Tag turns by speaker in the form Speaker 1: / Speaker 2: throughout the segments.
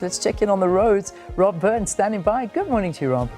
Speaker 1: Let's check in on the roads. Rob Burns standing by. Good morning to you, Rob.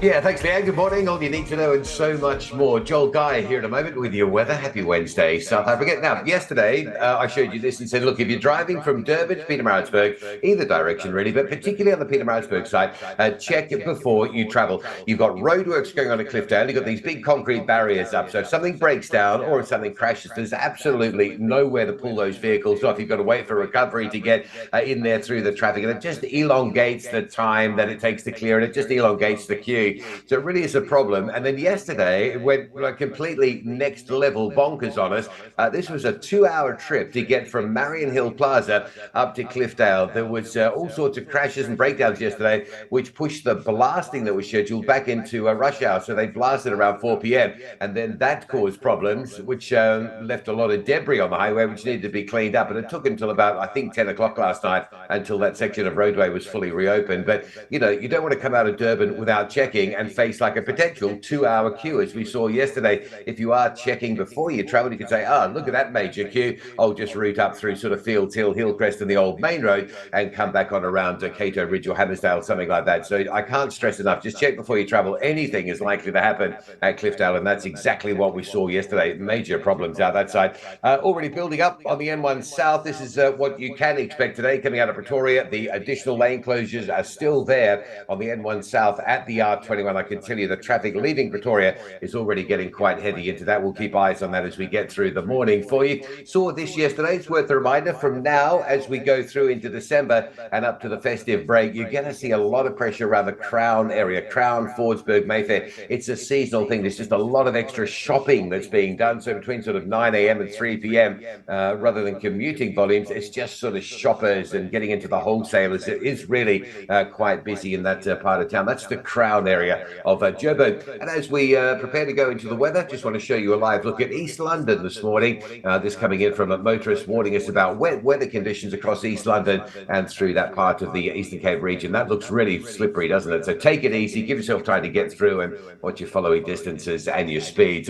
Speaker 2: Yeah, thanks, Leanne. Good morning. All you need to know and so much more. Joel Guy here in a moment with your weather. Happy Wednesday, South Africa. Now, yesterday I showed you this and said, look, if you're driving from Durban to Pietermaritzburg, either direction really, but particularly on the Pietermaritzburg side, check it before you travel. You've got roadworks going on at Cliffdale. You've got these big concrete barriers up. So if something breaks down or if something crashes, there's absolutely nowhere to pull those vehicles off. You've got to wait for recovery to get in there through the traffic. And it just elongates the time that it takes to clear, and it just elongates the queue. So it really is a problem. And then yesterday, it went like completely next level bonkers on us. This was a 2-hour trip to get from Marion Hill Plaza up to Cliffdale. There was all sorts of crashes and breakdowns yesterday, which pushed the blasting that was scheduled back into rush hour. So they blasted around 4 p.m. And then that caused problems, which left a lot of debris on the highway, which needed to be cleaned up. And it took until about, I think, 10 o'clock last night until that section of roadway was fully reopened. But, you know, you don't want to come out of Durban without checking and face like a potential 2-hour queue, as we saw yesterday. If you are checking before you travel, you can say, oh, look at that major queue. I'll just route up through sort of Fields Hill, Hillcrest and the old main road and come back on around Cato Ridge or Hammersdale, something like that. So I can't stress enough, just check before you travel. Anything is likely to happen at Cliffdale, and that's exactly what we saw yesterday. Major problems out that side. Already building up on the N1 South. This is what you can expect today coming out of Pretoria. The additional lane closures are still there on the N1 South at the R21. I can tell you the traffic leaving Pretoria is already getting quite heavy into that. We'll keep eyes on that as we get through the morning for you. Saw this yesterday. It's worth a reminder from now as we go through into December and up to the festive break, you're going to see a lot of pressure around the Crown area, Crown, Fordsburg, Mayfair. It's a seasonal thing. There's just a lot of extra shopping that's being done. So between sort of 9 a.m. and 3 p.m., rather than commuting volumes, it's just sort of shoppers and getting into the wholesalers. It is really quite busy in that part of town. That's the Crown area of Joburg. And as we prepare to go into the weather, just want to show you a live look at East London this morning. This coming in from a motorist warning us about wet weather conditions across East London and through that part of the Eastern Cape region. That looks really slippery, doesn't it? So take it easy, give yourself time to get through and watch your following distances and your speeds.